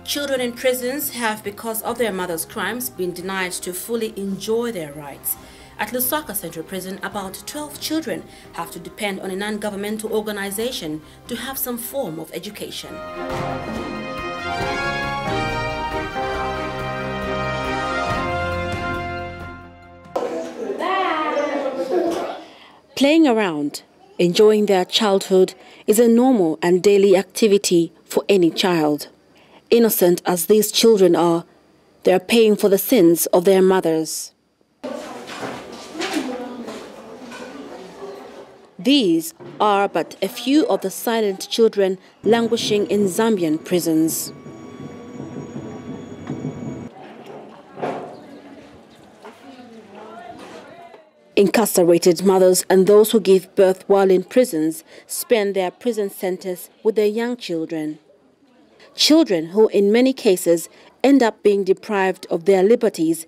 Children in prisons have, because of their mother's crimes, been denied to fully enjoy their rights. At Lusaka Central Prison, about 12 children have to depend on a non-governmental organization to have some form of education. Playing around, enjoying their childhood is a normal and daily activity for any child. Innocent as these children are, they are paying for the sins of their mothers. These are but a few of the silent children languishing in Zambian prisons. Incarcerated mothers and those who give birth while in prisons spend their prison sentences with their young children. Children who in many cases end up being deprived of their liberties,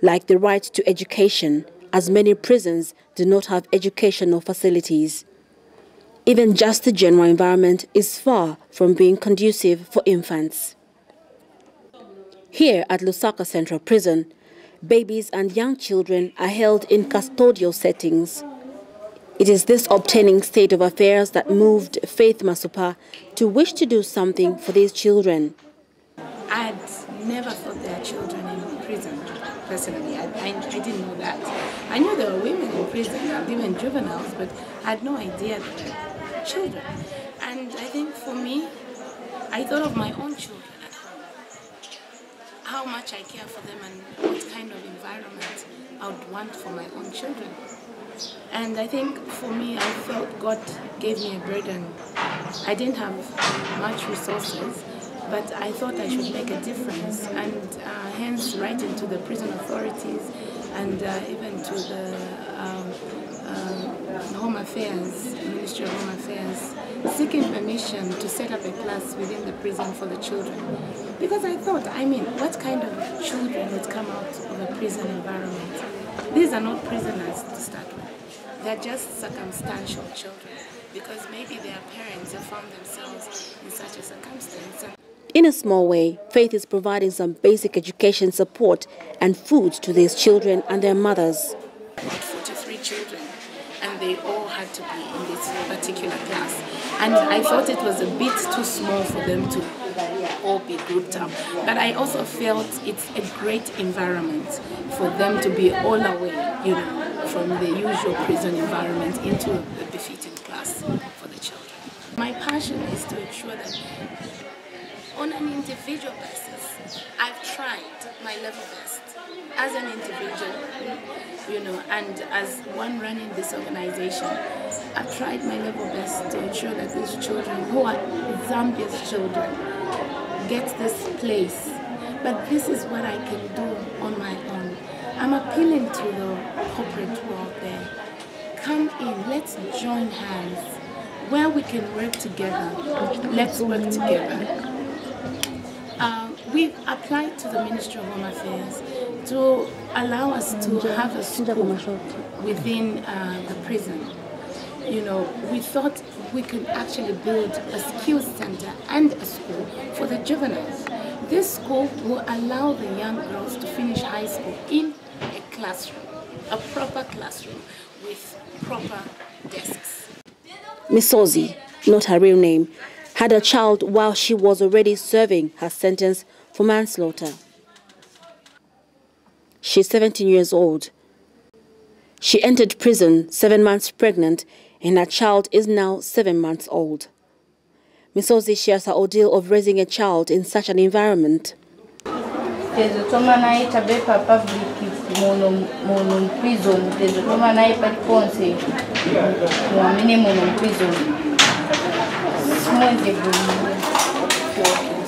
like the right to education, as many prisons do not have educational facilities. Even just the general environment is far from being conducive for infants. Here at Lusaka Central Prison, babies and young children are held in custodial settings. It is this obtaining state of affairs that moved Faith Masupa to wish to do something for these children. I'd never thought there are children in prison, personally. I didn't know that. I knew there were women in prison and even juveniles, but I had no idea that there were children. And I think for me, I thought of my own children at home, how much I care for them and what kind of environment I would want for my own children. And I think for me, I felt God gave me a burden. I didn't have much resources, but I thought I should make a difference, and hence writing to the prison authorities and even to the Home Affairs, Ministry of Home Affairs, seeking permission to set up a class within the prison for the children. Because I thought, what kind of children would come out of a prison environment? These are not prisoners to start with. They're just circumstantial children, because maybe their parents have found themselves in such a circumstance. In a small way, Faith is providing some basic education support and food to these children and their mothers. 43 children, and they all had to be in this particular class. And I thought it was a bit too small for them to all be grouped up. But I also felt it's a great environment for them to be all away, from the usual prison environment into a befitting class for the children. My passion is to ensure that on an individual basis, I've tried my level best as an individual, and as one running this organization. I've tried my level best to ensure that these children, who are Zambia's children, get this place. But this is what I can do on my own. I'm appealing to the corporate world there. Come in, let's join hands. Where we can work together, let's work together. We've applied to the Ministry of Home Affairs to allow us to have a school within the prison. We thought we could actually build a skills center and a school for the juveniles. This school will allow the young girls to finish high school in a classroom, a proper classroom with proper desks. Misozi, not her real name, had a child while she was already serving her sentence for manslaughter. She's 17 years old. She entered prison 7 months pregnant, and her child is now 7 months old. Misozi shares her ordeal of raising a child in such an environment.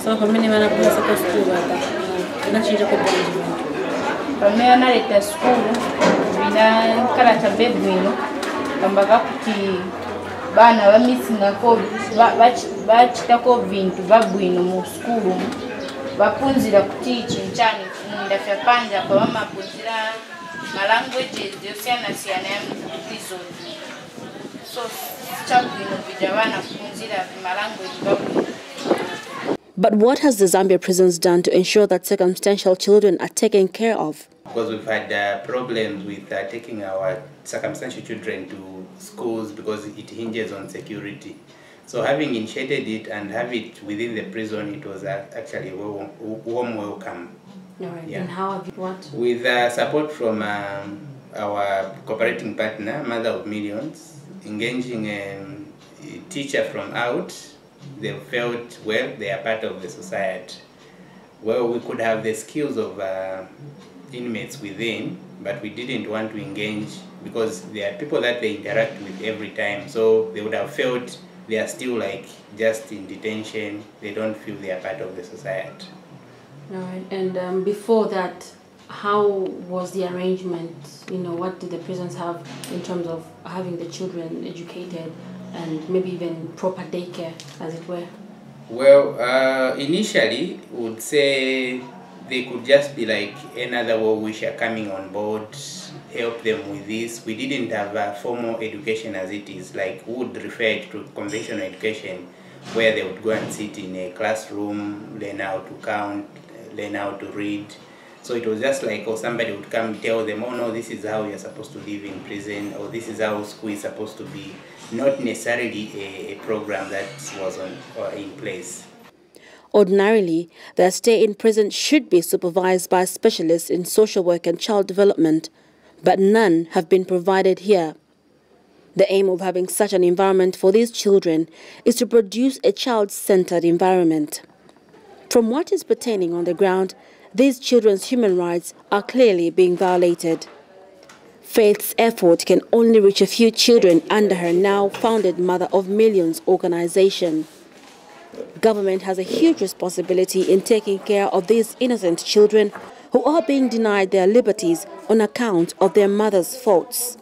So how many men are supposed to do that? Pamela leta school bina kala tabebwino kambaga kuti bana bamisingako bachitako bintu babwino mu school bapunzira kuti chinchani munda fyapanja kwa mapunzira ma languages yosiana ya prison. So chabwino bijabana kupunzira ma language babwino. But what has the Zambia prisons done to ensure that circumstantial children are taken care of? Because we've had problems with taking our circumstantial children to schools because it hinges on security. So having initiated it and have it within the prison, it was actually a warm welcome. All right. Yeah. And how have you what? With support from our cooperating partner, Mother of Millions, engaging a teacher from out, they felt, well, they are part of the society. Well, we could have the skills of inmates within, but we didn't want to engage because there are people that they interact with every time. So they would have felt they are still like just in detention. They don't feel they are part of the society. All right. And before that, how was the arrangement? You know, what did the prisons have in terms of having the children educated and maybe even proper daycare, as it were? Well, initially, would say they could just be like another well-wisher coming on board, help them with this. We didn't have a formal education as it is, like we would refer it to conventional education, where they would go and sit in a classroom, learn how to count, learn how to read. So it was just like, or somebody would come tell them, oh no, this is how you're supposed to live in prison, or this is how school is supposed to be. Not necessarily a program that was in place. Ordinarily, their stay in prison should be supervised by specialists in social work and child development, but none have been provided here. The aim of having such an environment for these children is to produce a child-centered environment. From what is pertaining on the ground, these children's human rights are clearly being violated. Faith's effort can only reach a few children under her now founded Mother of Millions organization. Government has a huge responsibility in taking care of these innocent children who are being denied their liberties on account of their mother's faults.